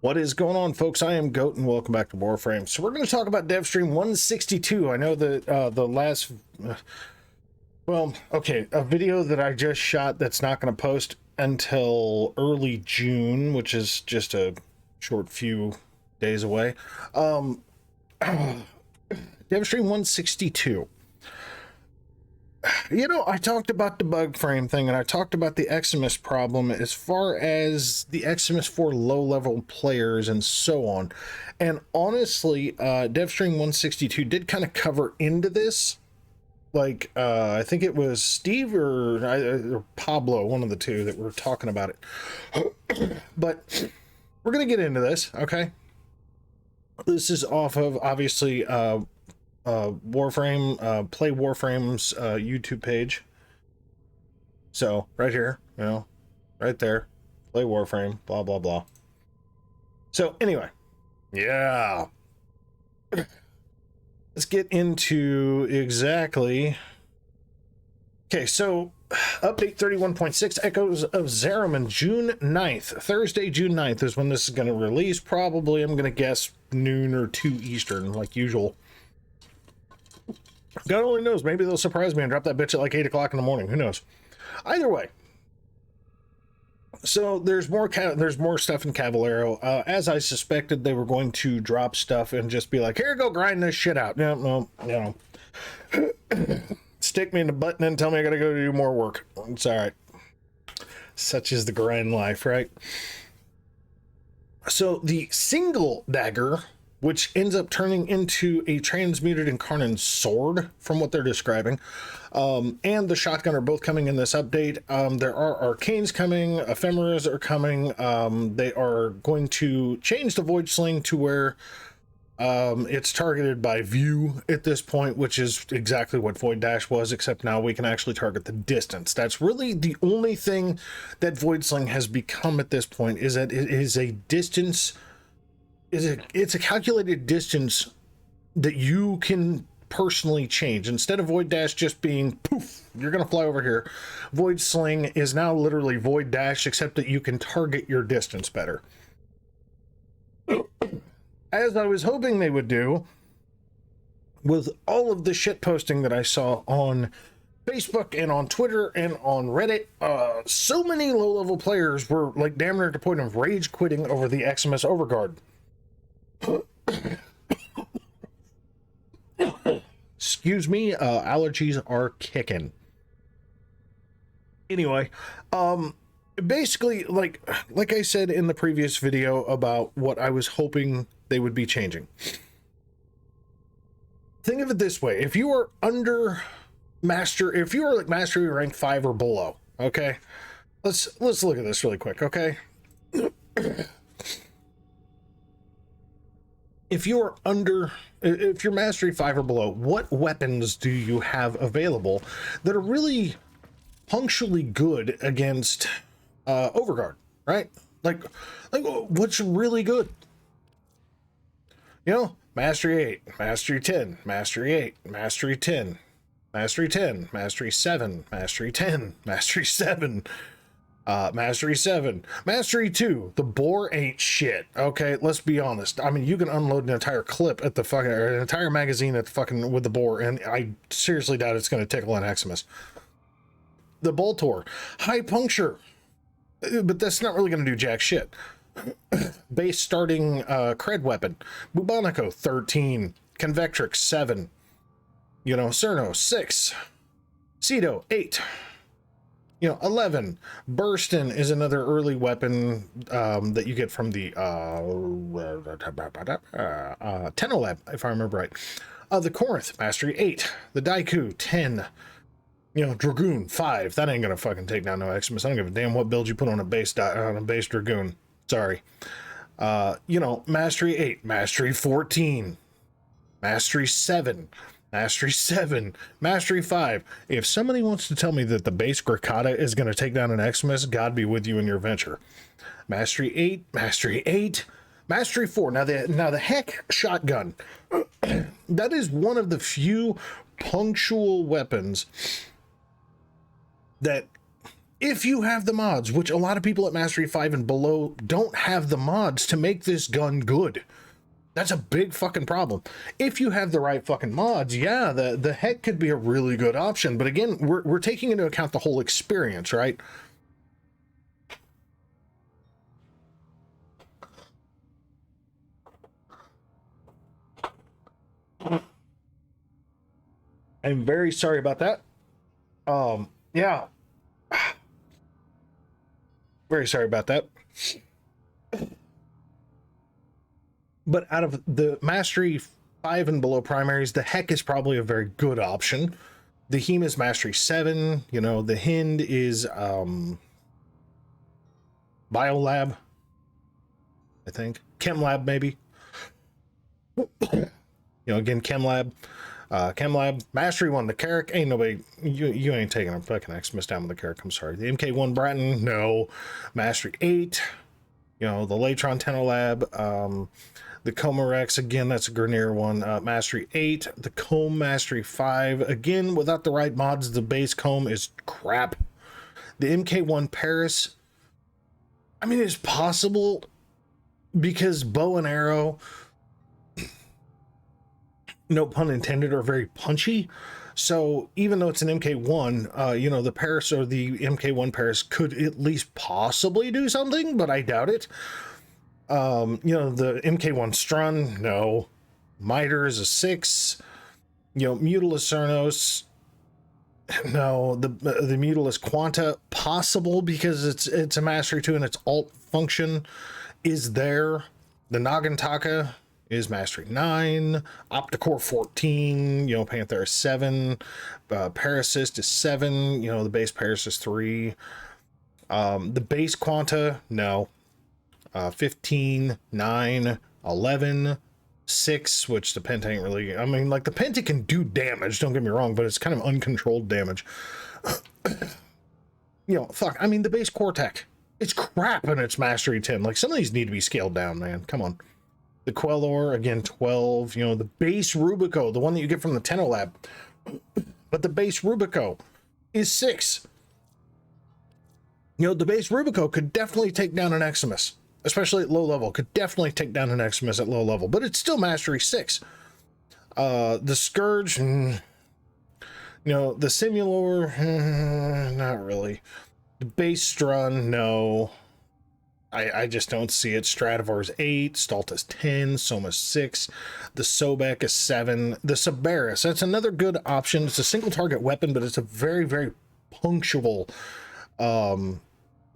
What is going on, folks? I am Goat and welcome back to Warframe. So we're going to talk about DevStream 162. I know that the last a video that I just shot that's not going to post until early June, which is just a short few days away. DevStream 162. You know, I talked about the bug frame thing, and I talked about the Eximus problem as far as the Eximus for low-level players and so on. And honestly, DevStream 162 did kind of cover into this. Like, I think it was Steve or Pablo, one of the two, that were talking about it. But we're going to get into this, okay? This is off of, obviously, Warframe, Play Warframe's YouTube page. So right here, you know, right there, Play Warframe, blah blah blah. So anyway, yeah, let's get into exactly. Okay, so update 31.6 Echoes of Zariman, June 9th, Thursday, June 9th is when this is going to release. Probably, I'm going to guess noon or 2 Eastern, like usual. God only knows. Maybe they'll surprise me and drop that bitch at like 8 o'clock in the morning. Who knows? Either way. So there's more stuff in Cavallero. As I suspected, they were going to drop stuff and just be like, "Here, go grind this shit out." No, you know, stick me in the button and tell me I gotta go do more work. It's all right. Such is the grind life, right? So the single dagger, which ends up turning into a transmuted Incarnan sword, from what they're describing, and the shotgun are both coming in this update. There are arcanes coming, ephemeras are coming. They are going to change the void sling to where it's targeted by view at this point, which is exactly what Void Dash was, except now we can actually target the distance. That's really the only thing that Void Sling has become at this point, is that it is a distance. It's a calculated distance that you can personally change. Instead of Void Dash just being poof, you're gonna fly over here, Void Sling is now literally Void Dash, except that you can target your distance better. As I was hoping they would do with all of the shit posting that I saw on Facebook and on Twitter and on Reddit, so many low-level players were like damn near at the point of rage quitting over the Eximus Overguard. Excuse me, allergies are kicking. Anyway, basically, like I said in the previous video about what I was hoping they would be changing. Think of it this way: if you are under if you are like mastery rank 5 or below, okay? Let's look at this really quick, okay? If you're mastery 5 or below, what weapons do you have available that are really punctually good against Overguard, right? Like what's really good? You know, mastery 8, mastery 10, mastery 8, mastery 10, mastery 10, mastery 7, mastery 10, mastery 7. Mastery 7, Mastery 2, the boar ain't shit, okay? Let's be honest. I mean, you can unload an entire clip at the fucking, or an entire magazine at the fucking, with the boar, and I seriously doubt it's going to tickle an Eximus. The Boltor, high puncture, but that's not really going to do jack shit. Base starting cred weapon, Bubonico, 13, Convectrix, 7, you know, Cerno, 6, Cedo, 8, you know, 11. Burstin is another early weapon that you get from the Tenolab, if I remember right. The Corinth, mastery 8. The Daiku, 10. You know, Dragoon, 5. That ain't gonna fucking take down no Eximus. I don't give a damn what build you put on a base Dragoon. Sorry. You know, mastery 8, mastery 14, mastery 7. Mastery 7, Mastery 5. If somebody wants to tell me that the base Gracata is going to take down an Eximus, God be with you in your venture. Mastery 8, Mastery 8, Mastery 4. Now the heck shotgun. That is one of the few punctual weapons that If you have the mods, which a lot of people at Mastery 5 and below don't have the mods to make this gun good. That's a big fucking problem. If you have the right fucking mods, yeah, the heck could be a really good option. But again, we're taking into account the whole experience, right? I'm very sorry about that. Yeah. Very sorry about that. But out of the Mastery 5 and below primaries, the heck is probably a very good option. The Heme is Mastery 7. You know, the Hind is Biolab, I think. ChemLab, maybe. You know, again, ChemLab. ChemLab. Mastery 1, the Carrick. Ain't nobody... You ain't taking a fucking Xmas down with the Carrick. I'm sorry. The MK1 Bratton, no. Mastery 8. You know, the Latron Tenolab. The Comarex, again, that's a Grenier one. Mastery 8. The Comb Mastery 5. Again, without the right mods, the base Comb is crap. The MK1 Paris, I mean, it's possible because bow and arrow, no pun intended, are very punchy. So even though it's an MK1, you know, the Paris or the MK1 Paris could at least possibly do something, but I doubt it. You know, the MK1 Strun, no. Miter is a 6. You know, Mutilus Cernos, no. The Mutilus Quanta, possible because it's a Mastery 2 and its alt function is there. The Nagantaka is Mastery 9. Opticore 14, you know, Panthera 7. Parasist is 7, you know, the base Paris is 3. The base Quanta, no. 15, 9, 11, 6, which the Penta ain't really... I mean, like, the Penta can do damage, don't get me wrong, but it's kind of uncontrolled damage. You know, fuck, I mean, the base Cortec, it's crap and it's Mastery 10. Like, some of these need to be scaled down, man. Come on. The Quellor, again, 12. You know, the base Rubico, the one that you get from the Tenolab. But the base Rubico is 6. You know, the base Rubico could definitely take down an Eximus. Especially at low level, could definitely take down an Eximus at low level, but it's still Mastery 6. The Scourge, you know, the Simulor, not really. The base Strun, no. I just don't see it. Stradivar's 8, Stultus 10, Soma's 6, the Sobek is 7, the Cerberus, that's another good option. It's a single target weapon, but it's a very, very punctual,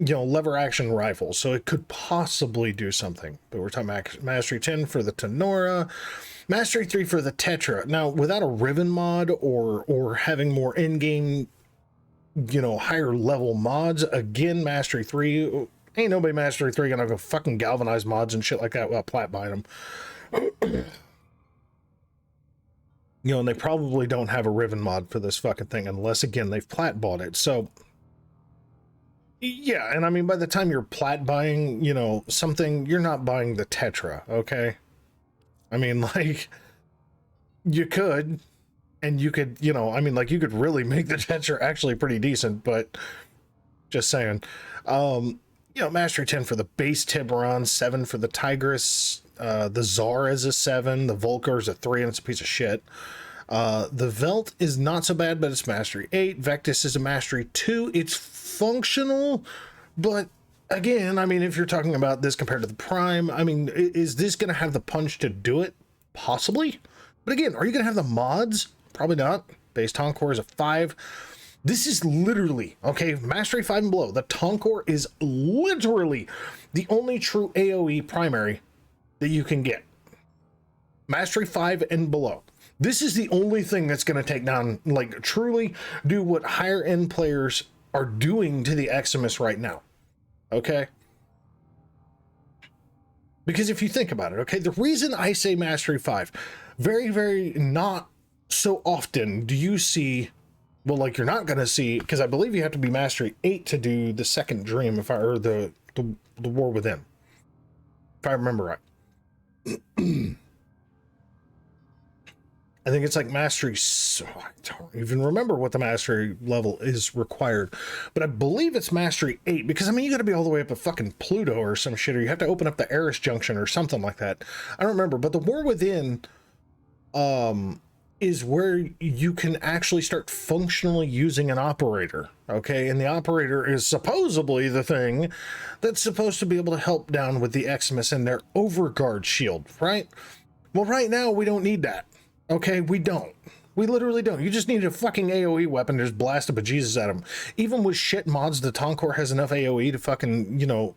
you know, lever action rifle, so it could possibly do something. But we're talking Mastery 10 for the Tenora, Mastery 3 for the Tetra. Now, without a Riven mod or having more in-game, you know, higher level mods, again, Mastery 3, ain't nobody Mastery 3 gonna go fucking galvanize mods and shit like that without plat buying them. You know, and they probably don't have a Riven mod for this fucking thing unless, again, they've plat bought it. So yeah, and I mean, by the time you're plat buying, you know, something, you're not buying the Tetra, okay? I mean, like, you could, and you could, you know, I mean, like, you could really make the Tetra actually pretty decent, but just saying. You know, Mastery 10 for the base Tiburon, 7 for the Tigris, the Tsar is a 7, the Volker is a 3, and it's a piece of shit. The Velt is not so bad, but it's Mastery 8. Vectis is a Mastery 2. It's functional, but again, I mean, if you're talking about this compared to the Prime, I mean, is this going to have the punch to do it? Possibly. But again, are you going to have the mods? Probably not. Base Tonkor is a 5. This is literally, okay, Mastery 5 and below. The Tonkor is literally the only true AoE primary that you can get. Mastery 5 and below. This is the only thing that's going to take down, like, truly do what higher end players are doing to the Eximus right now. Okay? Because if you think about it, okay, the reason I say Mastery 5, very, very not so often do you see, well, like, you're not going to see, because I believe you have to be Mastery 8 to do the second dream, or the War Within, if I remember right. I think it's like mastery. I don't even remember what the mastery level is required, but I believe it's mastery 8, because I mean, you got to be all the way up at fucking Pluto or some shit, or you have to open up the Eris Junction or something like that. I don't remember, but the War Within is where you can actually start functionally using an operator. Okay, and the operator is supposedly the thing that's supposed to be able to help down with the Eximus and their overguard shield, right? Well, right now we don't need that. Okay, we don't. We literally don't. You just need a fucking AoE weapon to just blast a bejesus at them. Even with shit mods, the Tonkor has enough AoE to fucking, you know,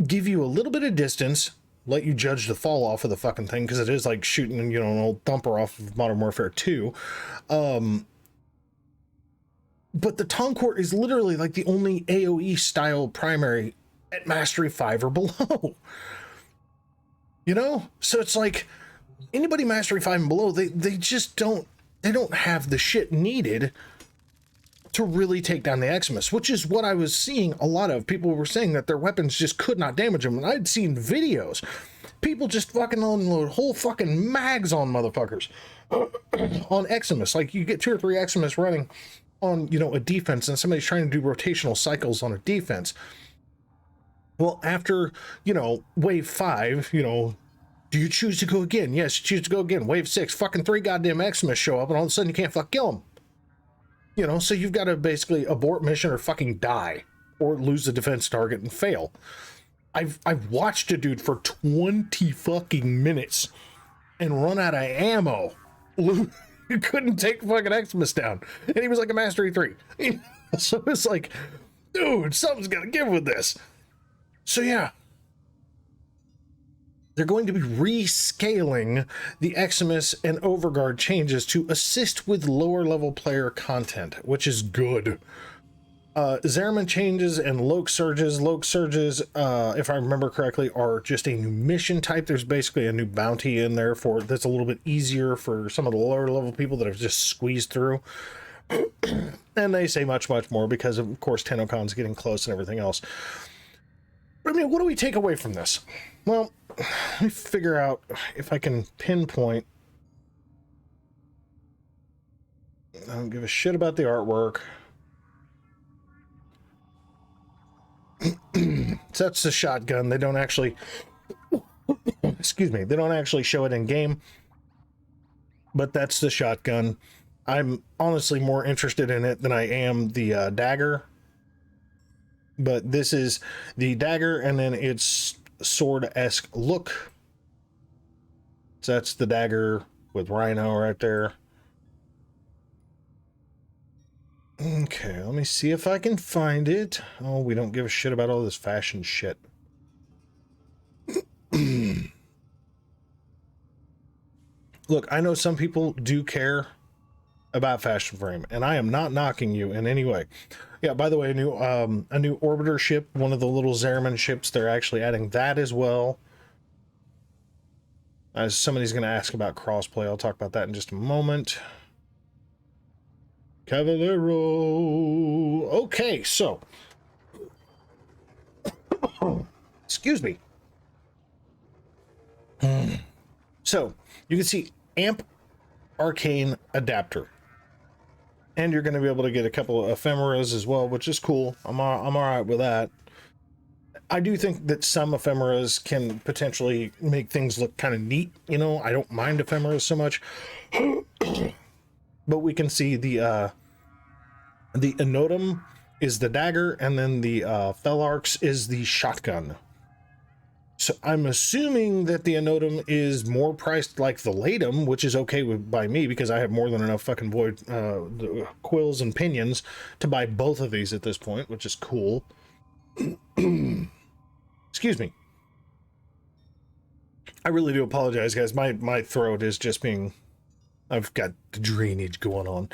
give you a little bit of distance, let you judge the fall off of the fucking thing, because it is like shooting, you know, an old thumper off of Modern Warfare 2. But the Tonkor is literally like the only AoE style primary at Mastery 5 or below. You know? So it's like, anybody Mastery 5 and below, they just don't have the shit needed to really take down the Eximus, which is what I was seeing a lot of. People were saying that their weapons just could not damage them, and I'd seen videos. People just fucking unload whole fucking mags on motherfuckers on Eximus. Like, you get 2 or 3 Eximus running on, you know, a defense, and somebody's trying to do rotational cycles on a defense. Well, after, you know, wave 5, you know, do you choose to go again? Yes, you choose to go again. Wave 6, fucking 3 goddamn Eximus show up, and all of a sudden you can't fuck kill them. You know, so you've got to basically abort mission or fucking die, or lose the defense target and fail. I've watched a dude for 20 fucking minutes and run out of ammo. He couldn't take fucking Eximus down, and he was like a Mastery 3. So it's like, dude, something's gotta give with this. So yeah, they're going to be rescaling the Eximus and Overguard changes to assist with lower level player content, which is good. Zeraman changes and Loke Surges. Loke Surges, if I remember correctly, are just a new mission type. There's basically a new bounty in there for that's a little bit easier for some of the lower level people that have just squeezed through. And they say much, much more because of course TennoCon's getting close and everything else. But I mean, what do we take away from this? Well, let me figure out if I can pinpoint. I don't give a shit about the artwork. So that's the shotgun. They don't actually, excuse me, they don't actually show it in game, but that's the shotgun. I'm honestly more interested in it than I am the dagger. But this is the dagger, and then it's sword-esque look. So that's the dagger with Rhino right there. Okay, let me see if I can find it. Oh, we don't give a shit about all this fashion shit. Look, I know some people do care about fashion frame, and I am not knocking you in any way. Yeah, by the way, a new orbiter ship, one of the little Zeraman ships, they're actually adding that as well. Somebody's going to ask about crossplay. I'll talk about that in just a moment. Cavallero. Okay, so. Excuse me. So, you can see Amp Arcane Adapter. And you're going to be able to get a couple of ephemeras as well, which is cool. I'm all right with that. I do think that some ephemeras can potentially make things look kind of neat. You know, I don't mind ephemeras so much. But we can see the Enotum is the dagger, and then the Felarx is the shotgun. So I'm assuming that the Enotum is more priced like the Latum, which is okay by me because I have more than enough fucking void quills and pinions to buy both of these at this point, which is cool. Excuse me. I really do apologize, guys. My throat is just being... I've got the drainage going on.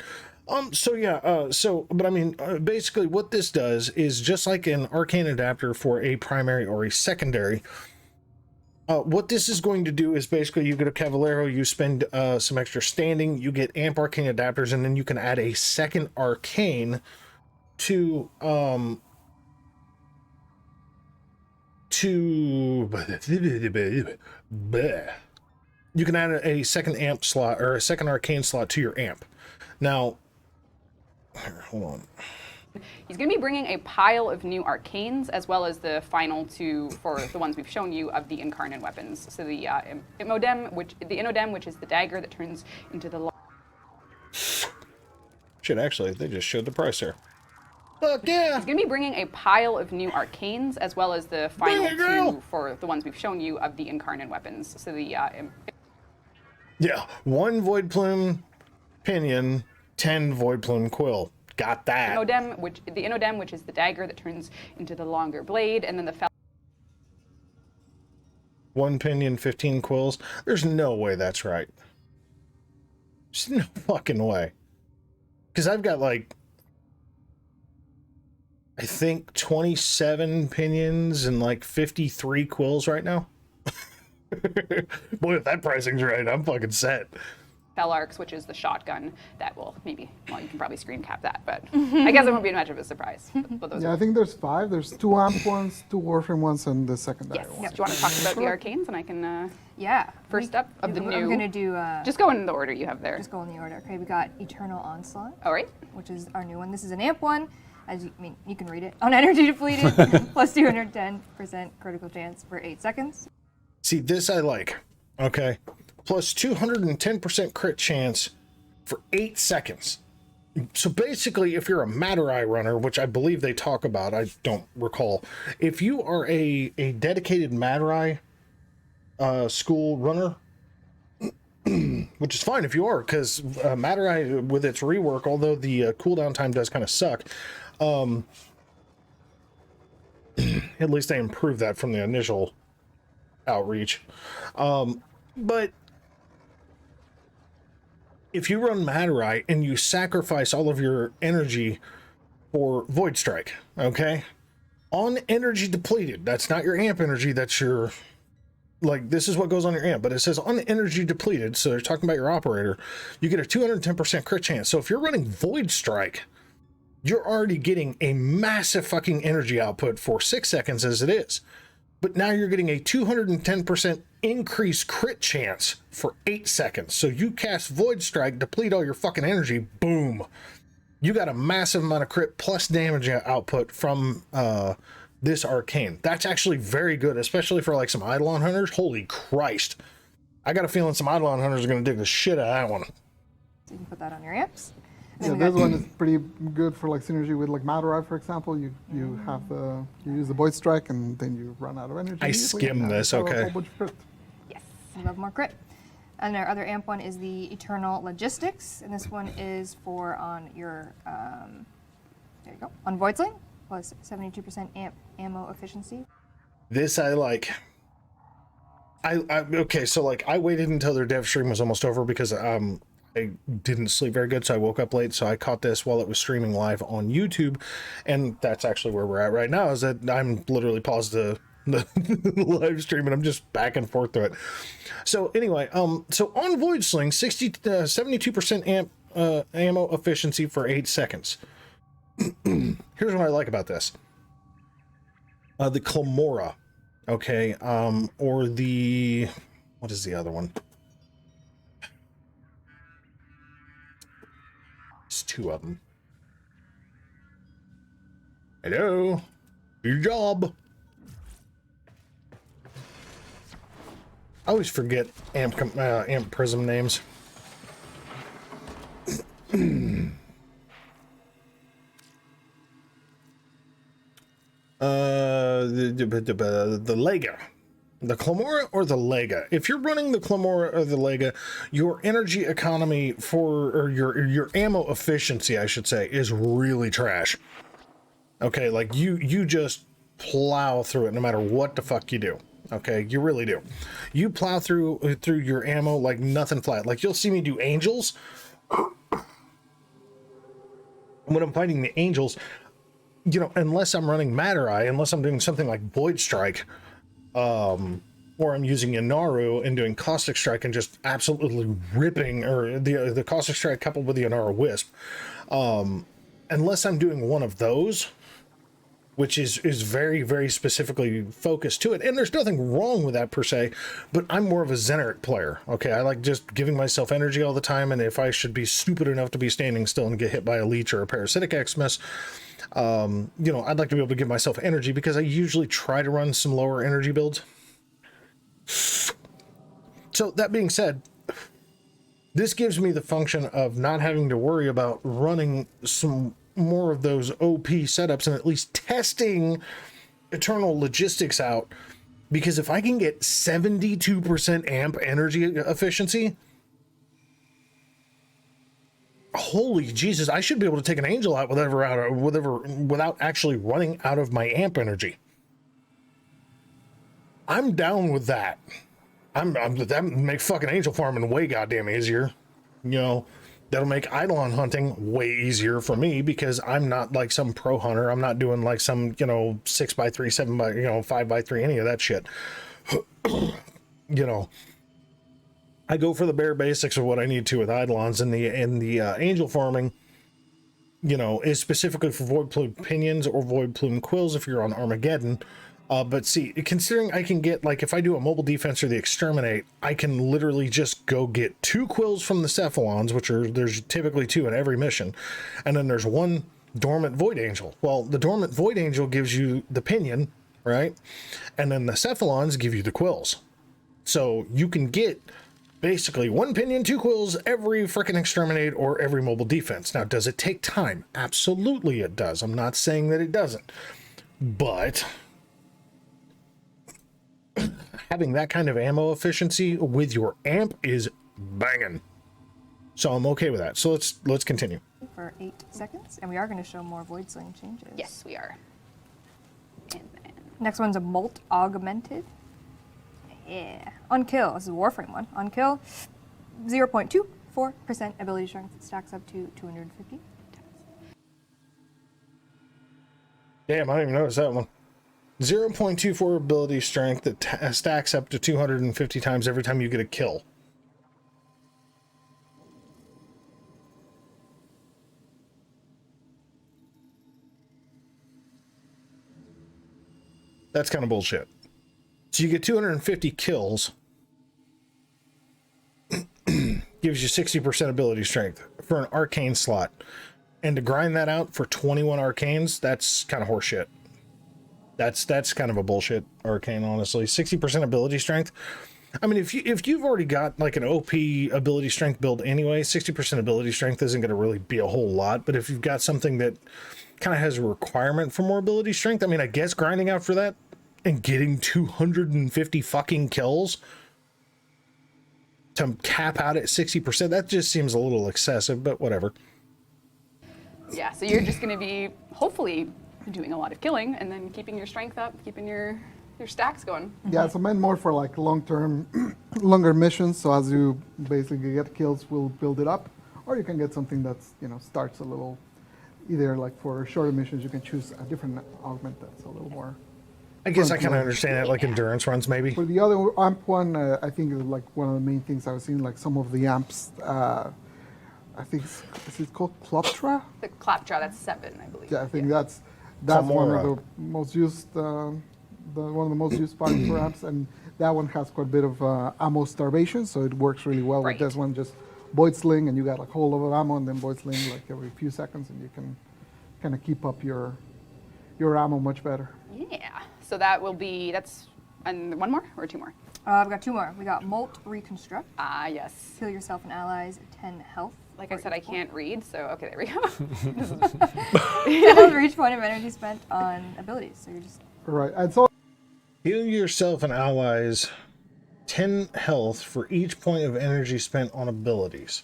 So yeah, but I mean, basically what this does is just like an arcane adapter for a primary or a secondary. What this is going to do is basically you get a Cavallero, you spend some extra standing, you get amp arcane adapters, and then you can add a second arcane to you can add a second amp slot or a second arcane slot to your amp. Now, here, hold on. He's going to be bringing a pile of new arcanes, as well as the final two for the ones we've shown you of the incarnate weapons. So the Inodem, which is the dagger that turns into the. Shit, actually, they just showed the price here. Fuck yeah! He's going to be bringing a pile of new arcanes, as well as the final two for the ones we've shown you of the incarnate weapons. So the. Yeah, 1 Void Plume Pinion, 10 Void Plume Quill. Got that. Inodem, which is the dagger that turns into the longer blade, and then the 1 pinion, 15 quills. There's no way that's right. There's no fucking way. Because I've got like, I think 27 pinions and like 53 quills right now. Boy, if that pricing's right, I'm fucking set. Fellarks, which is the shotgun that will maybe, well, you can probably screen cap that, but I guess it won't be much of a surprise. But those I think there's 5. There's 2 amp ones, 2 Warframe ones, and the secondary yes. one. Do you want to talk about the arcanes, and I can? Yeah. First up of the new. I'm gonna do. Just go in the order you have there. Just go in the order. Okay, we got Eternal Onslaught. All right. Which is our new one. This is an amp one. As you can read it. On energy depleted, plus 210% critical chance for 8 seconds. See, this I like. Okay. Plus 210% crit chance for 8 seconds. So basically, if you're a Matter Eye runner, which I believe they talk about, I don't recall. If you are a dedicated Matter Eye school runner, which is fine if you are, because Matter Eye with its rework, although the cooldown time does kind of suck, at least they improved that from the initial outreach. But if you run Matter Eye and you sacrifice all of your energy for Void Strike, okay? On energy depleted, that's not your amp energy, that's your, like, this is what goes on your amp, but it says on energy depleted, so they're talking about your operator, you get a 210% crit chance. So if you're running Void Strike, you're already getting a massive fucking energy output for 6 seconds as it is. But now you're getting a 210% increased crit chance for 8 seconds. So you cast Void Strike, deplete all your fucking energy, boom. You got a massive amount of crit plus damage output from this arcane. That's actually very good, especially for like some Eidolon hunters. Holy Christ. I got a feeling some Eidolon hunters are going to dig the shit out of that one. So you can put that on your amps. Yeah, this one is pretty good for like synergy with like Matter Eye, for example. You have you use the Void Strike and then you run out of energy. I skim this, okay. A whole bunch of crit. Yes, you love more crit. And our other amp one is the Eternal Logistics, and this one is for on your there you go, on Void Sling, plus 72% ammo efficiency. This I like. Okay, so like I waited until their dev stream was almost over because I didn't sleep very good, so I woke up late, so I caught this while it was streaming live on YouTube, and that's actually where we're at right now, is that I'm literally paused the live stream, and I'm just back and forth through it. So anyway, so on Void Sling, 72% ammo efficiency for 8 seconds. Here's what I like about this. The Clamora, okay, or the, what is the other one? Two of them. Hello, your job. I always forget amp prism names. The Lega. The Clamora or the Lega. If you're running the Clamora or the Lega, your energy economy or your ammo efficiency, I should say, is really trash. Okay, like you just plow through it no matter what the fuck you do. Okay, you really do. You plow through your ammo like nothing flat. Like you'll see me do angels. When I'm fighting the angels, you know, unless I'm running Matter Eye, unless I'm doing something like Void Strike, or I'm using Inaru and doing Caustic Strike and just absolutely ripping, or the Caustic Strike coupled with the Inaru Wisp, unless I'm doing one of those, which is very, very specifically focused to it. And there's nothing wrong with that per se, but I'm more of a Zeneric player. Okay, I like just giving myself energy all the time, and if I should be stupid enough to be standing still and get hit by a leech or a parasitic Xmas, you know, I'd like to be able to give myself energy, because I usually try to run some lower energy builds. So that being said, this gives me the function of not having to worry about running some more of those OP setups and at least testing eternal logistics out, because if I can get 72% amp energy efficiency, holy Jesus, I should be able to take an angel out without actually running out of my amp energy. I'm down with that. That make fucking angel farming way goddamn easier. You know, that'll make eidolon hunting way easier for me, because I'm not like some pro hunter. I'm not doing like some, you know, 6x3, 7x, you know, 5x3, any of that shit. You know, I go for the bare basics of what I need to with eidolons, and the angel farming, you know, is specifically for void plume pinions or void plume quills if you're on Armageddon. But see, considering I can get, like, if I do a mobile defense or the exterminate, I can literally just go get 2 quills from the cephalons, which are, there's typically 2 in every mission, and then there's 1 dormant void angel. Well, the dormant void angel gives you the pinion, right? And then the cephalons give you the quills. So you can get basically 1 pinion, 2 quills every freaking exterminate or every mobile defense. Now, does it take time? Absolutely it does. I'm not saying that it doesn't, but having that kind of ammo efficiency with your amp is banging. So I'm okay with that. So let's continue. For 8 seconds, and we are going to show more void sling changes. Yes, we are. And then Next one's a molt augmented. Yeah. On kill, this is a Warframe one. On kill, 0.24% ability strength, stacks up to 250. Damn, I didn't even notice that one. 0.24 ability strength that stacks up to 250 times every time you get a kill. That's kind of bullshit. So you get 250 kills, gives you 60% ability strength for an arcane slot. And to grind that out for 21 arcanes, that's kind of horseshit. That's kind of a bullshit arcane, honestly. 60% ability strength. I mean, if you've already got like an OP ability strength build anyway, 60% ability strength isn't going to really be a whole lot. But if you've got something that kind of has a requirement for more ability strength, I mean, I guess grinding out for that and getting 250 fucking kills to cap out at 60%, that just seems a little excessive, but whatever. yeah, so you're just going to be hopefully doing a lot of killing and then keeping your strength up, keeping your stacks going. Yeah, it's meant more for like long-term, longer missions. So as you basically get kills, we'll build it up, or you can get something that's, you know, starts a little. Either like for shorter missions, you can choose a different augment that's a little more. I guess I kind of understand that, like endurance runs, maybe. For the other amp one, I think like one of the main things I was seeing, like some of the amps, I think is it called Kloptra? The Clapjaw, that's 7, I believe. Yeah, I think that's one more, of the most used, one of the most used parts for amps, and that one has quite a bit of ammo starvation, so it works really well Right. with this one. Just void sling, and you got like a whole lot of ammo, and then void sling like every few seconds, and you can kind of keep up your ammo much better. Yeah, so that will be, that's, and 1 more or 2 more? I've got 2 more. We got Molt Reconstruct. Ah, yes. Heal yourself and allies 10 health. Like I said, I can't read, so okay, there we go. 10 health for each point of energy spent on abilities. So you're just Right, and so Heal yourself and allies 10 health for each point of energy spent on abilities.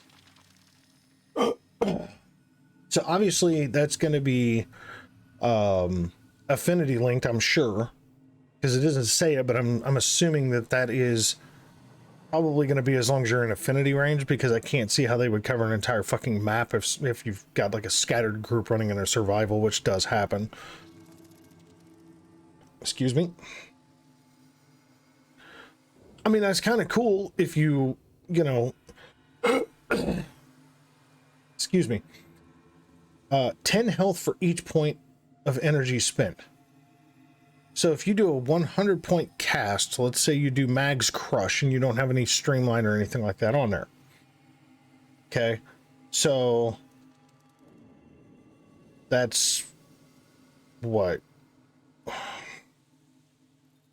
So obviously that's going to be affinity linked, I'm sure, because it doesn't say it, but I'm assuming that is probably going to be as long as you're in affinity range, because I can't see how they would cover an entire fucking map if you've got like a scattered group running in a survival, which does happen. Excuse me. I mean, that's kind of cool if you know, excuse me, 10 health for each point of energy spent. So if you do a 100 point cast, let's say you do Mag's Crush and you don't have any streamline or anything like that on there. Okay. So that's what?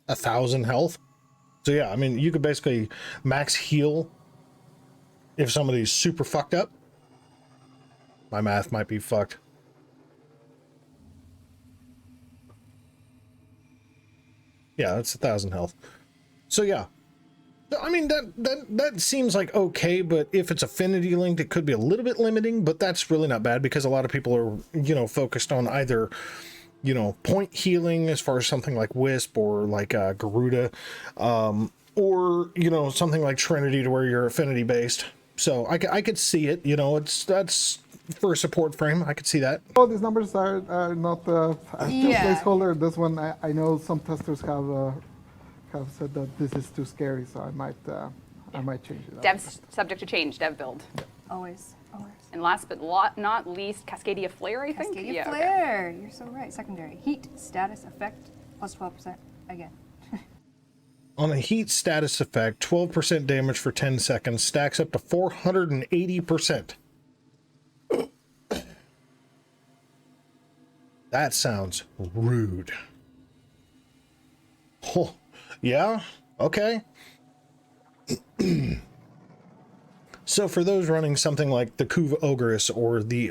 1,000 health. So yeah, I mean, you could basically max heal if somebody's super fucked up. My math might be fucked. Yeah, that's 1,000 health. So yeah, I mean that seems like okay, but if it's affinity linked, it could be a little bit limiting. But that's really not bad because a lot of people are focused on either point healing as far as something like Wisp or like Garuda, or something like Trinity to where you're affinity based. So I could see it. That's for a support frame. I could see that. Oh, these numbers are not a Yeah. placeholder. This one, I know some testers have said that this is too scary, so I might change it. Dev's subject to change, dev build. Always, always. And last but not least, Cascadia Flare, I think? Cascadia Yeah, okay. Flare. You're so right. Secondary. Heat, status, effect, plus 12% again. On a heat status effect, 12% damage for 10 seconds stacks up to 480%. That sounds rude. Oh, yeah? Okay. So for those running something like the Kuva Ogress or the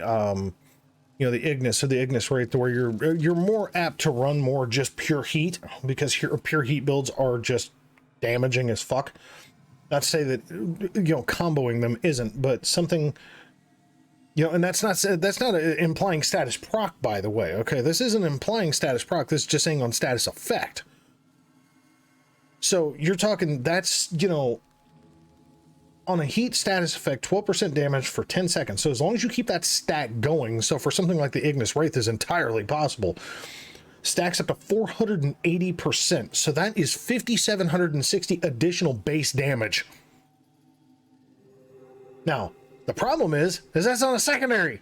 the Ignis or the Ignis Wraith, where you're more apt to run more just pure heat, because pure heat builds are just damaging as fuck. Not to say that comboing them isn't, but something and that's not implying status proc, by the way. Okay, this isn't implying status proc. This is just saying on status effect. So you're talking that's on a heat status effect, 12% damage for 10 seconds. So as long as you keep that stack going, so for something like the Ignis Wraith is entirely possible, stacks up to 480%. So that is 5,760 additional base damage. Now, the problem is that's on a secondary.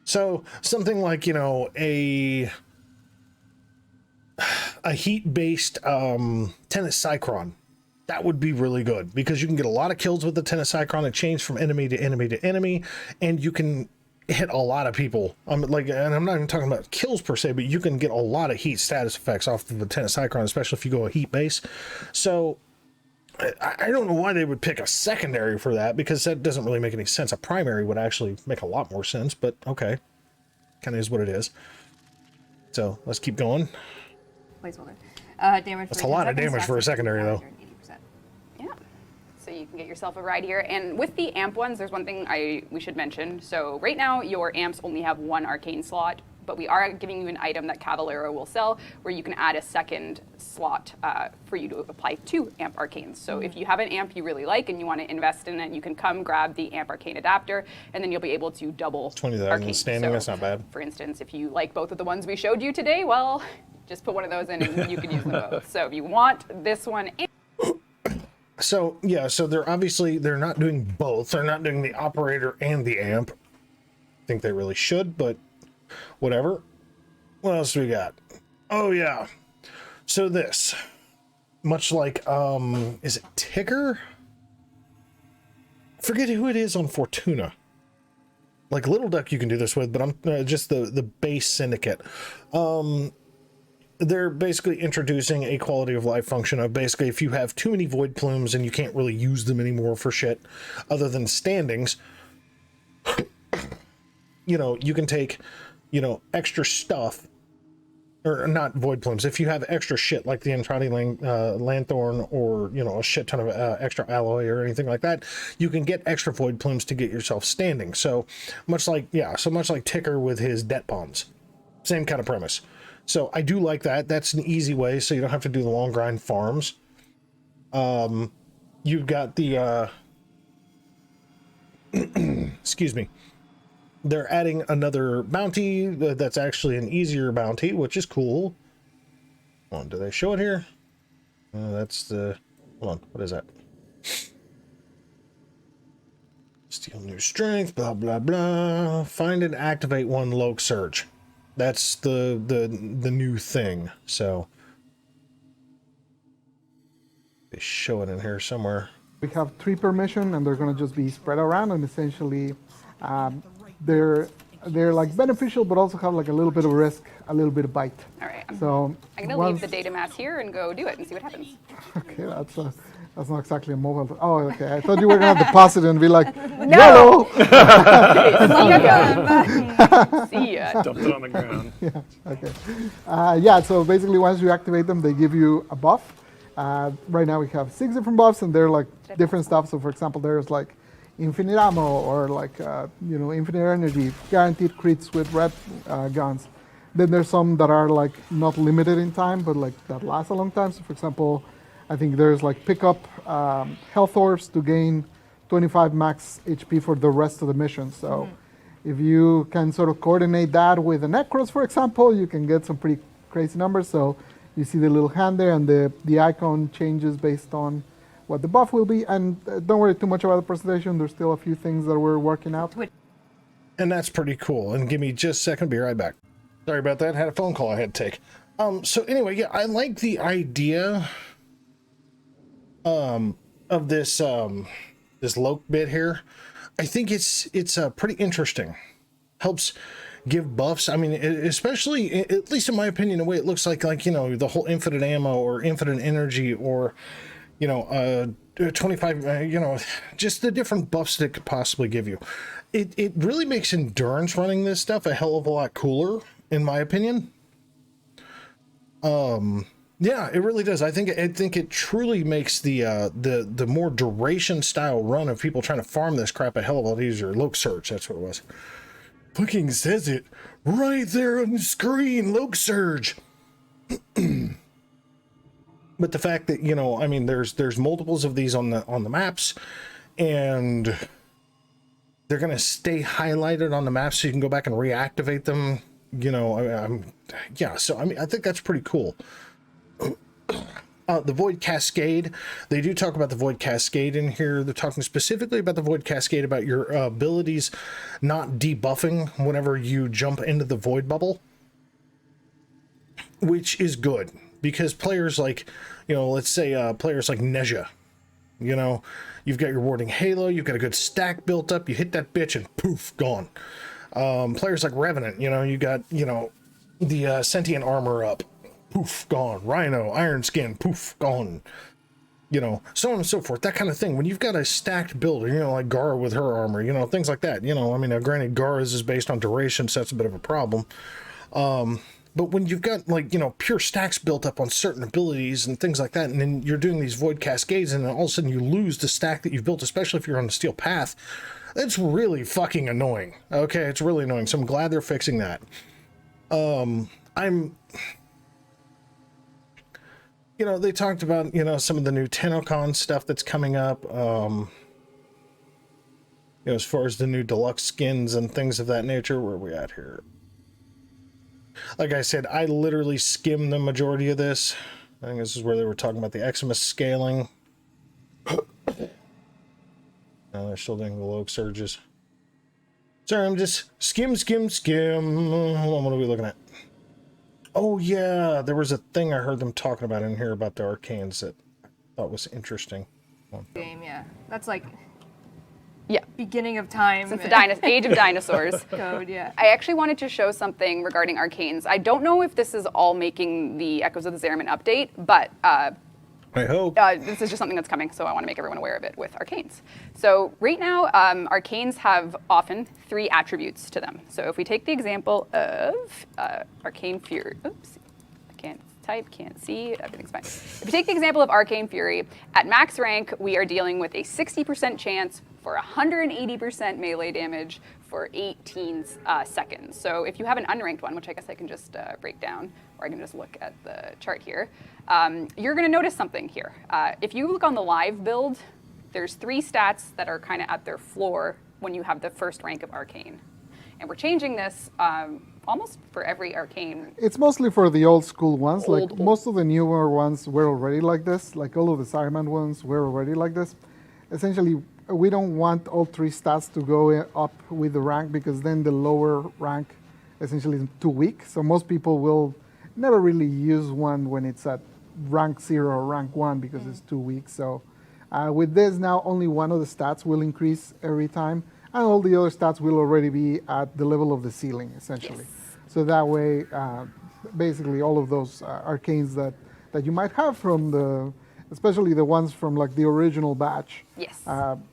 So something like, a heat-based Tennis Cycron, that would be really good because you can get a lot of kills with the Tennis Cycron. It changes from enemy to enemy to enemy, and you can hit a lot of people. And I'm not even talking about kills per se, but you can get a lot of heat status effects off of the Tennis Cycron, especially if you go a heat base. So I don't know why they would pick a secondary for that, because that doesn't really make any sense. A primary would actually make a lot more sense, but okay. Kind of is what it is. So let's keep going. Placeholder. Damage. That's a lot of damage for a secondary, though. 80%. Yeah. So you can get yourself a ride here. And with the amp ones, there's one thing we should mention. So right now, your amps only have one arcane slot, but we are giving you an item that Cavalero will sell where you can add a second slot for you to apply 2 amp arcanes. So if you have an amp you really like and you want to invest in it, you can come grab the amp arcane adapter, and then you'll be able to double 20,000 standing. So, that's not bad. For instance, if you like both of the ones we showed you today, well, just put one of those in and you can use them both. So if you want this one. So yeah, so they're not doing both. They're not doing the operator and the amp. I think they really should, but whatever. What else do we got? Oh yeah. So this, much like is it Ticker? I forget who it is on Fortuna. Like Little Duck you can do this with, but I'm just the base syndicate. They're basically introducing a quality of life function of basically if you have too many void plumes and you can't really use them anymore for shit other than standings, you can take, extra stuff, or not void plumes. If you have extra shit like the Entrati Lanthorn or, a shit ton of extra alloy or anything like that, you can get extra void plumes to get yourself standing. So much like Ticker with his debt bonds, same kind of premise. So I do like that. That's an easy way, so you don't have to do the long grind farms. You've got the excuse me. They're adding another bounty that's actually an easier bounty, which is cool. Hold on, do they show it here? That's the... Hold on, what is that? Steal new strength, blah, blah, blah. Find and activate one Loke Surge. That's the new thing. So they show it in here somewhere. We have 3 per mission, and they're going to just be spread around, and essentially they're like beneficial, but also have like a little bit of risk, a little bit of bite. All right. So I'm going to leave the data mass here and go do it and see what happens. Okay, that's not exactly a mobile. Oh, okay. I thought you were going to deposit and be like, No! YOLO! See ya. Dumped it on the ground. Yeah, okay. Yeah, so basically once you activate them, they give you a buff. Right now we have 6 different buffs, and they're like different stuff. So for example, there's like infinite ammo, or like, infinite energy, guaranteed crits with red guns. Then there's some that are like not limited in time, but like that last a long time. So for example, I think there's like pick up health orbs to gain 25 max HP for the rest of the mission. So if you can sort of coordinate that with the Necros, for example, you can get some pretty crazy numbers. So you see the little hand there, and the icon changes based on what the buff will be. And don't worry too much about the presentation. There's still a few things that we're working out. And that's pretty cool. And give me just a second, be right back. Sorry about that. Had a phone call I had to take. So anyway, yeah, I like the idea of this this Loke bit here. I think it's pretty interesting. Helps give buffs. I mean, especially, at least in my opinion, the way it looks like the whole infinite ammo or infinite energy, or 25, just the different buffs that it could possibly give you. It really makes endurance running this stuff a hell of a lot cooler, in my opinion. Yeah, it really does. I think it truly makes the more duration style run of people trying to farm this crap a hell of a lot easier. Loke Surge, that's what it was. Fucking says it right there on the screen, Loke Surge. But the fact that, I mean, there's multiples of these on the maps, and they're gonna stay highlighted on the map, so you can go back and reactivate them. Yeah. So I mean, I think that's pretty cool. The Void Cascade, they do talk about the Void Cascade in here. They're talking specifically about the Void Cascade, about your abilities not debuffing whenever you jump into the Void Bubble, which is good, because players like, let's say players like Neja, you've got your Warding Halo, you've got a good stack built up, you hit that bitch and poof, gone. Players like Revenant, you got, the Sentient Armor up, poof, gone. Rhino, Iron Skin, poof, gone. So on and so forth, that kind of thing. When you've got a stacked build, like Gara with her armor, things like that. I mean, granted, Gara's is based on duration, so that's a bit of a problem. But when you've got, like, pure stacks built up on certain abilities and things like that, and then you're doing these Void Cascades, and then all of a sudden you lose the stack that you've built, especially if you're on the Steel Path, that's really fucking annoying. Okay, it's really annoying. So I'm glad they're fixing that. They talked about, some of the new TennoCon stuff that's coming up, as far as the new deluxe skins and things of that nature. Where are we at here? Like I said, I literally skimmed the majority of this. I think this is where they were talking about the Eximus scaling. Now they're still doing the Loke Surges. Sorry, I'm just skim. Hold on, what are we looking at? Oh yeah, there was a thing I heard them talking about in here about the arcanes that I thought was interesting. Game, yeah. That's like Yeah. beginning of time. Since the age of dinosaurs. Code, yeah. I actually wanted to show something regarding arcanes. I don't know if this is all making the Echoes of the Zariman update, but I hope. this is just something that's coming, so I want to make everyone aware of it with arcanes. So right now, arcanes have often 3 attributes to them. So if we take the example of Arcane Fury, oops, I can't type, can't see, everything's fine. If we take the example of Arcane Fury, at max rank, we are dealing with a 60% chance for 180% melee damage for 18 seconds. So if you have an unranked one, which I guess I can just break down, or I can just look at the chart here, you're going to notice something here. If you look on the live build, there's 3 stats that are kind of at their floor when you have the first rank of Arcane. And we're changing this almost for every Arcane. It's mostly for the old school ones. Old. Like most of the newer ones were already like this. Like all of the Saruman ones were already like this. Essentially, we don't want all 3 stats to go up with the rank, because then the lower rank essentially is too weak. So most people will never really use one when it's at rank 0 or rank 1 because it's too weak. So with this now, only one of the stats will increase every time, and all the other stats will already be at the level of the ceiling, essentially. Yes. So that way, basically all of those arcanes that you might have from especially the ones from like the original batch, Yes.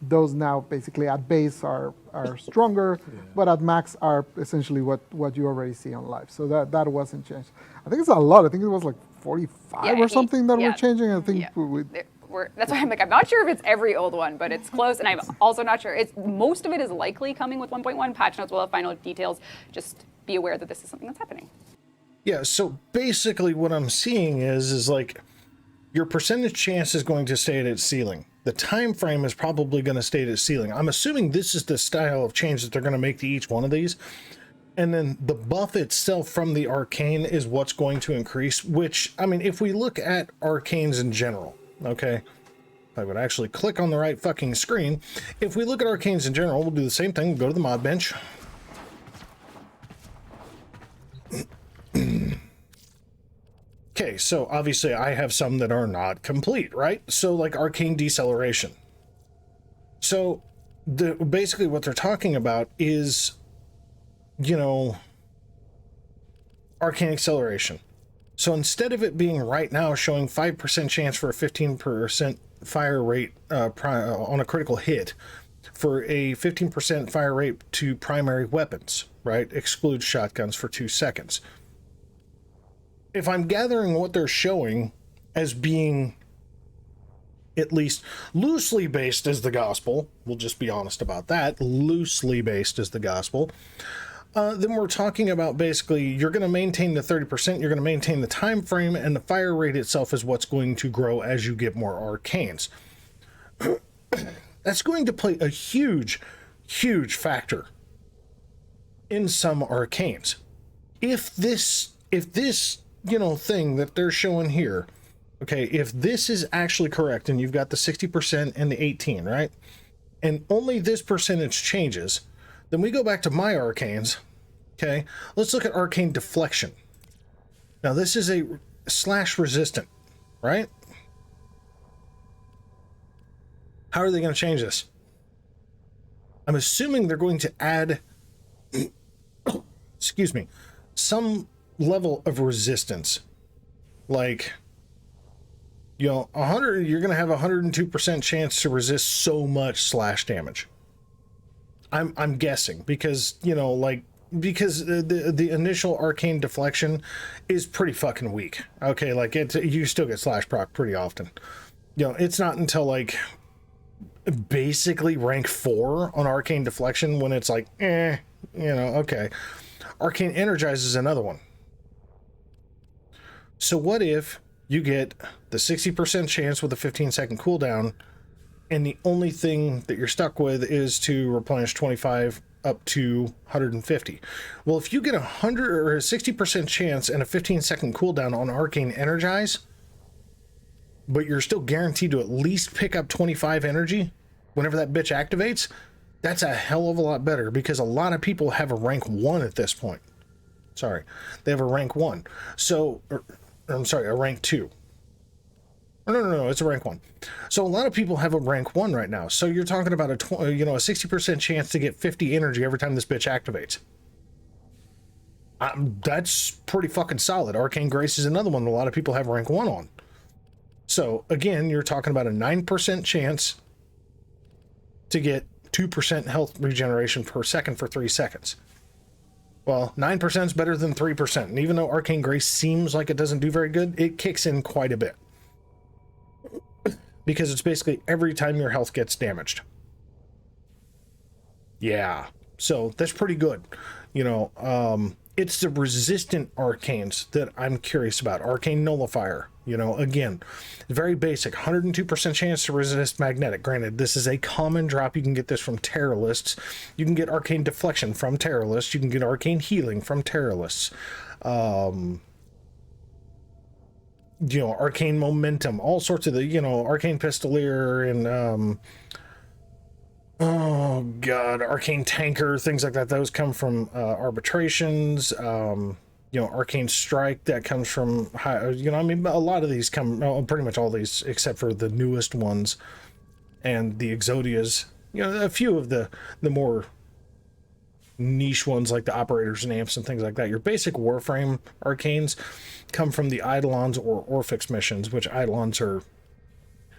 those now basically at base are stronger, but at max are essentially what you already see on live. So that wasn't changed. I think it's a lot. I think it was like 45 or something that we're changing. I think that's why I'm like, I'm not sure if it's every old one, but it's close, and I'm also not sure. Most of it is likely coming with 1.1 patch notes. We'll have final details. Just be aware that this is something that's happening. Yeah, so basically what I'm seeing is like your percentage chance is going to stay at its ceiling. The time frame is probably going to stay at its ceiling. I'm assuming this is the style of change that they're going to make to each one of these. And then the buff itself from the arcane is what's going to increase, which, I mean, if we look at arcanes in general, okay, if I would actually click on the right fucking screen, if we look at arcanes in general, we'll do the same thing, go to the mod bench. Okay, so obviously I have some that are not complete, right? So like arcane deceleration. So basically what they're talking about is, you know, arcane acceleration. So instead of it being right now showing 5% chance for a 15% fire rate on a critical hit, for a 15% fire rate to primary weapons, right? Excludes shotguns for 2 seconds. If I'm gathering what they're showing as being at least loosely based as the gospel, we'll just be honest about that, loosely based as the gospel, then we're talking about basically you're going to maintain the 30%, you're going to maintain the time frame, and the fire rate itself is what's going to grow as you get more arcanes. That's going to play a huge, huge factor in some arcanes. If this thing that they're showing here, okay, if this is actually correct and you've got the 60% and the 18, right? And only this percentage changes, then we go back to my arcanes, okay? Let's look at arcane deflection. Now this is a slash resistant, right? How are they going to change this? I'm assuming they're going to add, excuse me, some level of resistance. Like, you know, 100, you're going to have 102% chance to resist so much slash damage. I'm guessing because, you know, like, because the initial arcane deflection is pretty fucking weak. Okay, like you still get slash proc pretty often. You know, it's not until like basically rank 4 on arcane deflection when it's like, you know, okay. Arcane energize is another one. So what if you get the 60% chance with a 15-second cooldown, and the only thing that you're stuck with is to replenish 25 up to 150? Well, if you get 100 or a 60% chance and a 15-second cooldown on arcane energize, but you're still guaranteed to at least pick up 25 energy whenever that bitch activates, that's a hell of a lot better, because a lot of people have a rank 1 at this point. Sorry, they have a rank 1. So, I'm sorry, a rank 2. No, it's a rank 1. So a lot of people have a rank 1 right now. So you're talking about a 60% chance to get 50 energy every time this bitch activates. That's pretty fucking solid. Arcane Grace is another one a lot of people have rank 1 on. So again, you're talking about a 9% chance to get 2% health regeneration per second for 3 seconds. Well, 9% is better than 3%. And even though Arcane Grace seems like it doesn't do very good, it kicks in quite a bit. Because it's basically every time your health gets damaged. Yeah, so that's pretty good. You know, it's the resistant arcanes that I'm curious about. Arcane Nullifier, you know, again, very basic, 102% chance to resist magnetic. Granted, this is a common drop. You can get this from Terrorists. You can get Arcane Deflection from Terrorists. You can get Arcane Healing from Terrorists. You know, Arcane Momentum, all sorts of the, you know, Arcane Pistolier and Oh god, arcane tanker, things like that. Those come from arbitrations. You know, arcane strike, that comes from you know, I mean, a lot of these come, pretty much all these except for the newest ones and the Exodias. You know, a few of the more niche ones like the operators and amps and things like that. Your basic Warframe arcanes come from the Eidolons or Orphix missions, which Eidolons are,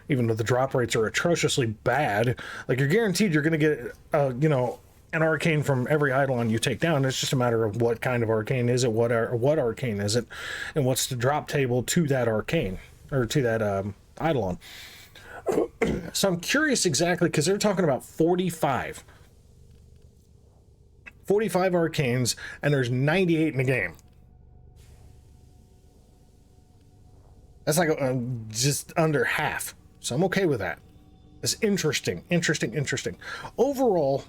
even though the drop rates are atrociously bad, like you're guaranteed you're going to get, you know, an arcane from every Eidolon you take down. It's just a matter of what kind of arcane is it, what arcane is it, and what's the drop table to that arcane, or to that Eidolon. So I'm curious exactly, because they're talking about 45 arcanes, and there's 98 in the game. That's like just under half. So I'm okay with that. It's interesting. Overall,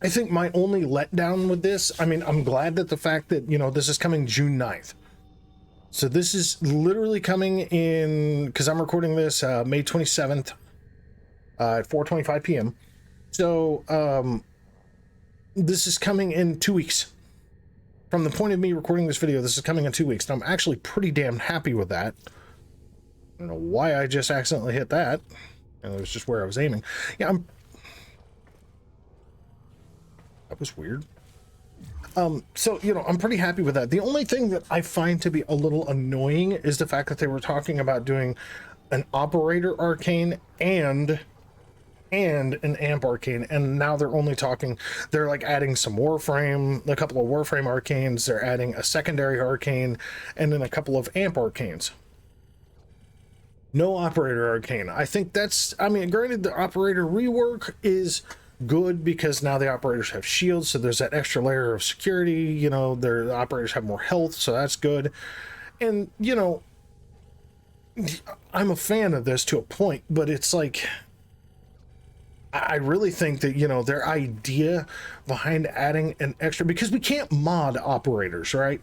I think my only letdown with this, I mean, I'm glad that the fact that, you know, this is coming June 9th. So this is literally coming in, because I'm recording this May 27th at 4:25 p.m. So this is coming in 2 weeks. From the point of me recording this video, this is coming in 2 weeks. And I'm actually pretty damn happy with that. I don't know why I just accidentally hit that. And it was just where I was aiming. Yeah, that was weird. So, you know, I'm pretty happy with that. The only thing that I find to be a little annoying is the fact that they were talking about doing an operator arcane and an amp arcane, and now they're only talking, they're like adding some Warframe, a couple of Warframe arcanes, they're adding a secondary arcane, and then a couple of amp arcanes. No operator arcane. I think that's, I mean, granted, the operator rework is good because now the operators have shields, so there's that extra layer of security, you know, the operators have more health, so that's good. And, you know, I'm a fan of this to a point, but it's like, I really think that, you know, their idea behind adding an extra, because we can't mod operators, right?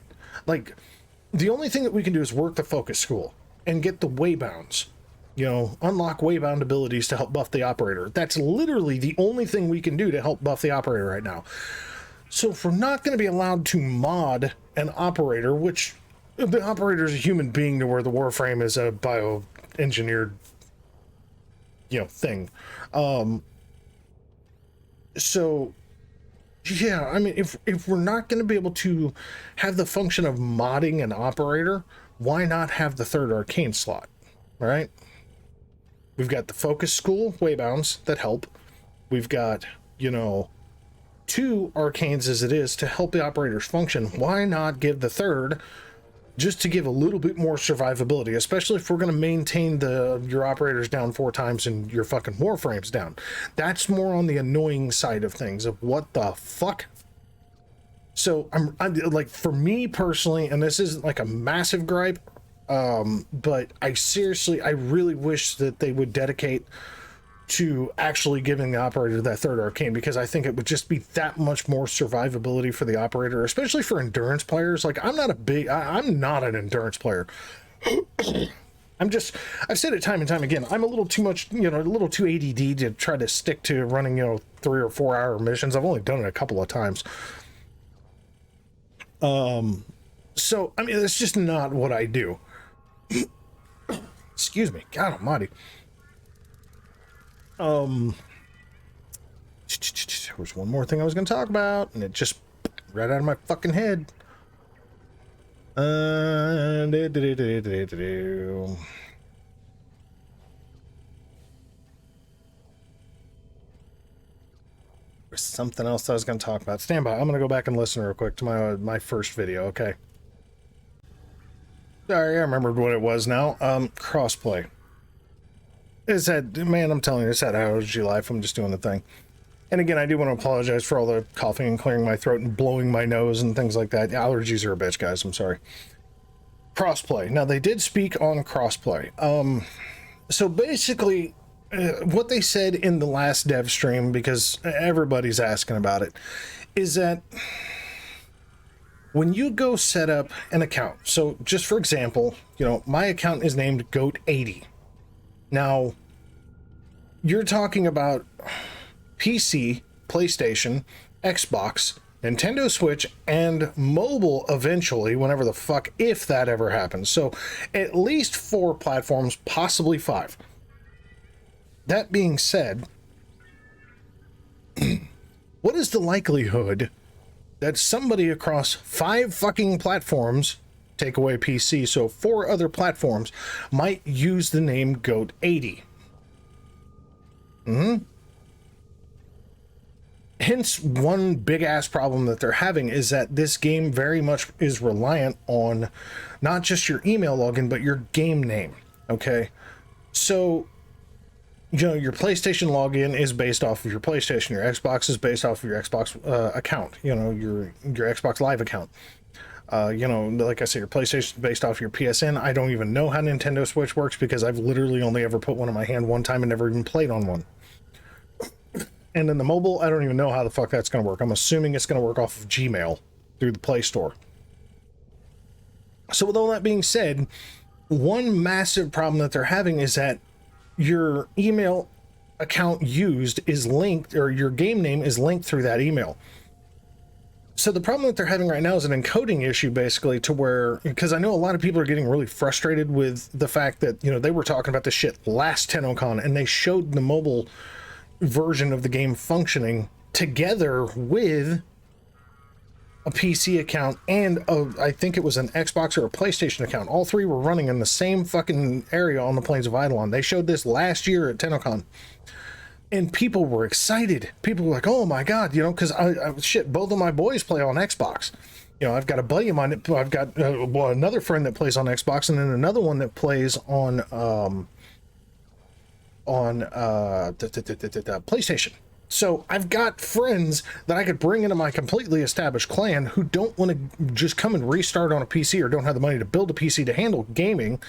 Like, the only thing that we can do is work the focus school and get the waybounds, you know, unlock waybound abilities to help buff the operator. That's literally the only thing we can do to help buff the operator right now. So if we're not going to be allowed to mod an operator, which the operator is a human being to where the Warframe is a bioengineered, you know, thing. So yeah, I mean, if we're not going to be able to have the function of modding an operator, why not have the third arcane slot, right? We've got the focus school waybounds that help. We've got, you know, 2 arcanes as it is to help the operators function. Why not give the third just to give a little bit more survivability, especially if we're going to maintain your operators down 4 times and your fucking Warframes down. That's more on the annoying side of things, of what the fuck. So I'm like, for me personally, and this isn't like a massive gripe, but I really wish that they would dedicate to actually giving the operator that third arcane, because I think it would just be that much more survivability for the operator, especially for endurance players. Like, I'm not an endurance player. I've said it time and time again, I'm a little too much, you know, a little too ADD to try to stick to running, you know, 3 or 4 hour missions. I've only done it a couple of times. So, I mean, it's just not what I do. Excuse me, God almighty. There was one more thing I was going to talk about, and it just right out of my fucking head. There's something else I was going to talk about. Stand by. I'm going to go back and listen real quick to my first video, okay? Sorry, I remembered what it was now. Crossplay. It's that, man, I'm telling you, it's that allergy life. I'm just doing the thing. And again, I do want to apologize for all the coughing and clearing my throat and blowing my nose and things like that. Allergies are a bitch, guys. I'm sorry. Crossplay. Now, they did speak on crossplay. So basically, what they said in the last dev stream, because everybody's asking about it, is that when you go set up an account, so just for example, you know, my account is named Goat80. Now, you're talking about PC, PlayStation, Xbox, Nintendo Switch, and mobile eventually, whenever the fuck, if that ever happens. So at least 4 platforms, possibly 5. That being said, what is the likelihood that somebody across 5 fucking platforms, take away PC, so 4 other platforms, might use the name Goat80? Hence, one big ass problem that they're having is that this game very much is reliant on not just your email login, but your game name. Okay. So, you know, your PlayStation login is based off of your PlayStation. Your Xbox is based off of your Xbox account. You know, your Xbox Live account. You know, like I said, your PlayStation is based off your PSN. I don't even know how Nintendo Switch works because I've literally only ever put one in my hand one time and never even played on one. And then the mobile, I don't even know how the fuck that's going to work. I'm assuming it's going to work off of Gmail through the Play Store. So with all that being said, one massive problem that they're having is that your email account used is linked, or your game name is linked through that email. So the problem that they're having right now is an encoding issue, basically, to where, because I know a lot of people are getting really frustrated with the fact that, you know, they were talking about this shit last TennoCon and they showed the mobile version of the game functioning together with a PC account and I think it was an Xbox or a PlayStation account. All 3 were running in the same fucking area on the Plains of Eidolon. They showed this last year at TennoCon. And people were excited. People were like, oh my God, you know, because shit, both of my boys play on Xbox. You know, I've got a buddy of mine, I've got another friend that plays on Xbox, and then another one that plays on PlayStation. So I've got friends that I could bring into my completely established clan who don't want to just come and restart on a PC or don't have the money to build a PC to handle gaming,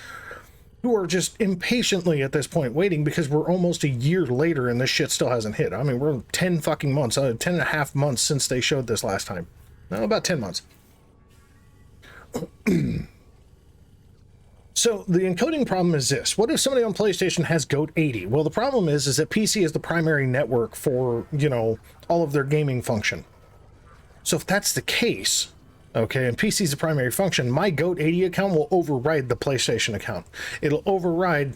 who are just impatiently at this point waiting because we're almost a year later and this shit still hasn't hit. I mean, we're 10 fucking months, 10 and a half months since they showed this last time. No, about 10 months. So the encoding problem is this. What if somebody on PlayStation has Goat80? Well, the problem is that PC is the primary network for, you know, all of their gaming function. So if that's the case, okay, and PC is the primary function, my Goat80 account will override the PlayStation account. It'll override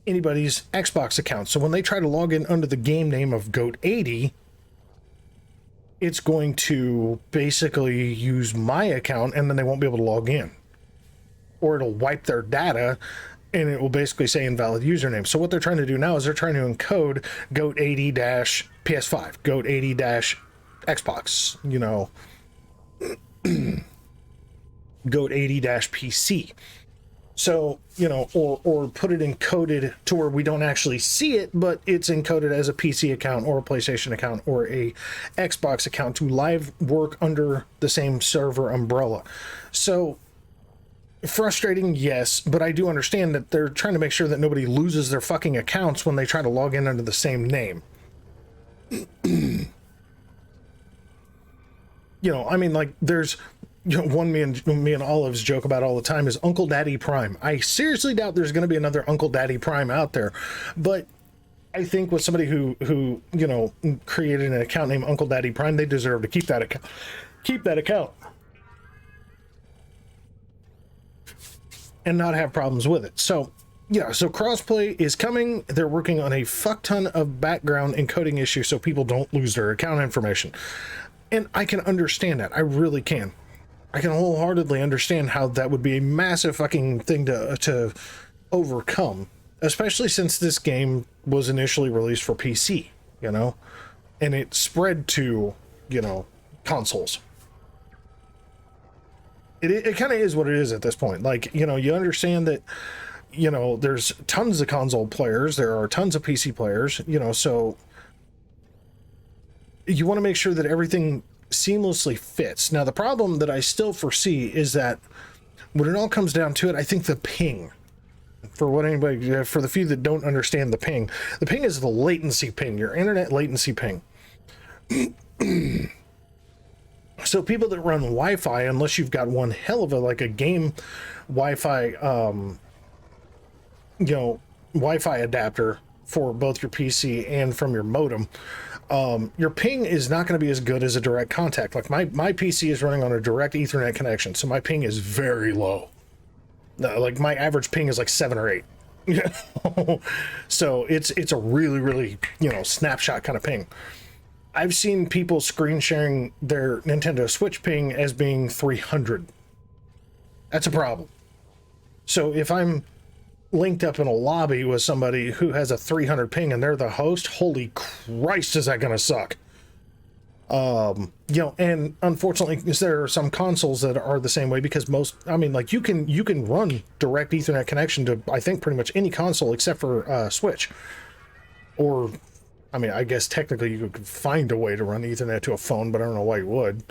anybody's Xbox account. So when they try to log in under the game name of Goat80, it's going to basically use my account and then they won't be able to log in. Or it'll wipe their data and it will basically say invalid username. So what they're trying to do now is they're trying to encode Goat80-PS5, Goat80-Xbox, you know, Goat80-PC. So, you know, or put it encoded to where we don't actually see it, but it's encoded as a PC account or a PlayStation account or a Xbox account to live work under the same server umbrella. So, frustrating, yes, but I do understand that they're trying to make sure that nobody loses their fucking accounts when they try to log in under the same name. You know, I mean, like, there's, you know, one me and Olive's joke about all the time is Uncle Daddy Prime. I seriously doubt there's going to be another Uncle Daddy Prime out there, but I think with somebody who you know, created an account named Uncle Daddy Prime, they deserve to keep that account. And not have problems with it. So yeah, so crossplay is coming. They're working on a fuck ton of background encoding issues so people don't lose their account information. And I can understand that. I really can. I can wholeheartedly understand how that would be a massive fucking thing to overcome, especially since this game was initially released for PC, you know, and it spread to, you know, consoles. It kind of is what it is at this point. Like, you know, you understand that, you know, there's tons of console players, there are tons of PC players, you know, so you want to make sure that everything seamlessly fits. Now, the problem that I still foresee is that when it all comes down to it, I think the ping, for the few that don't understand the ping is the latency ping, your internet latency ping. So people that run Wi-Fi, unless you've got one hell of a game Wi-Fi, you know, Wi-Fi adapter for both your PC and from your modem, your ping is not going to be as good as a direct contact. Like my PC is running on a direct Ethernet connection, so my ping is very low. Like my average ping is like 7 or 8. So it's a really, really, snapshot kind of ping. I've seen people screen sharing their Nintendo Switch ping as being 300. That's a problem. So if I'm linked up in a lobby with somebody who has a 300 ping and they're the host, holy Christ, is that gonna suck. And unfortunately there are some consoles that are the same way, because you can run direct Ethernet connection to, I think, pretty much any console except for Switch. Or I guess technically you could find a way to run Ethernet to a phone, but I don't know why you would.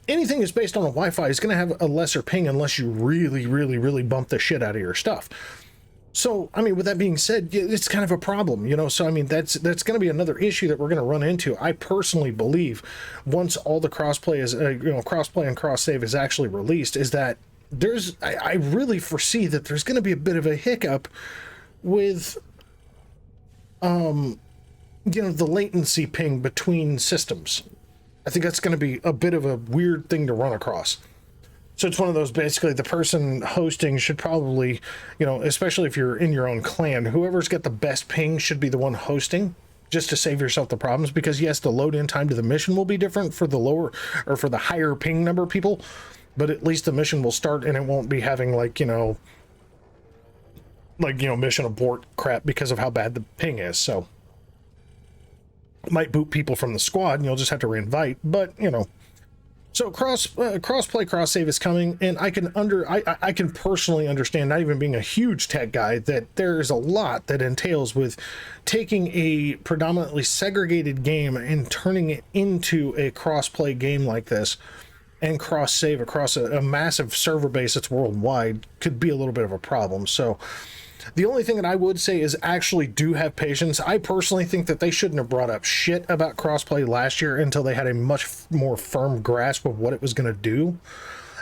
Anything that's based on a Wi-Fi is going to have a lesser ping unless you really, really, really bump the shit out of your stuff. So, with that being said, it's kind of a problem, So, that's going to be another issue that we're going to run into. I personally believe once all the crossplay is, crossplay and cross save is actually released, is that I really foresee that there's going to be a bit of a hiccup with, the latency ping between systems. I think that's going to be a bit of a weird thing to run across. So it's one of those, basically, the person hosting should probably, especially if you're in your own clan, whoever's got the best ping should be the one hosting, just to save yourself the problems. Because yes, the load in time to the mission will be different for the lower or for the higher ping number of people, but at least the mission will start and it won't be having mission abort crap because of how bad the ping is. So might boot people from the squad and you'll just have to reinvite, but so crossplay cross save is coming, and I can personally understand, not even being a huge tech guy, that there's a lot that entails with taking a predominantly segregated game and turning it into a crossplay game like this, and cross save across a massive server base that's worldwide could be a little bit of a problem. So the only thing that I would say is actually do have patience. I personally think that they shouldn't have brought up shit about crossplay last year until they had a much more firm grasp of what it was going to do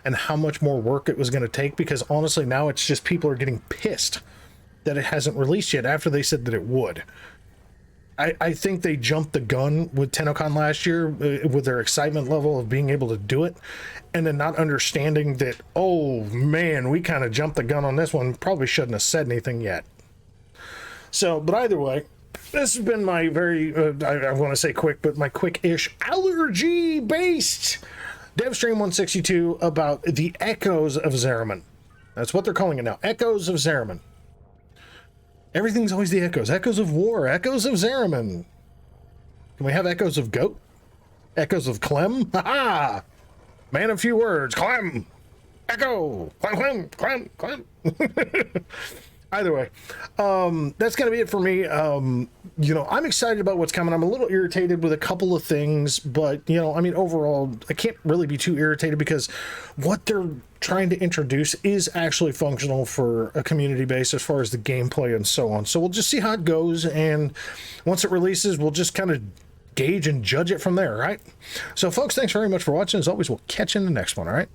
and how much more work it was going to take, because honestly now it's just people are getting pissed that it hasn't released yet after they said that it would. I think they jumped the gun with TennoCon last year with their excitement level of being able to do it, and then not understanding that, oh man, we kind of jumped the gun on this one, probably shouldn't have said anything yet. So, but either way, this has been my very, I want to say quick, but my quick-ish allergy-based DevStream 162 about the Echoes of Zariman. That's what they're calling it now, Echoes of Zariman. Everything's always the echoes. Echoes of war. Echoes of Zariman. Can we have echoes of goat? Echoes of Clem? Ha-ha! Man of few words. Clem! Echo! Clem, Clem, Clem, Clem. Either way, that's going to be it for me. I'm excited about what's coming. I'm a little irritated with a couple of things, but, overall, I can't really be too irritated because what they're trying to introduce is actually functional for a community base as far as the gameplay and so on. So we'll just see how it goes, and once it releases, we'll just kind of gauge and judge it from there, right? So, folks, thanks very much for watching. As always, we'll catch you in the next one, all right?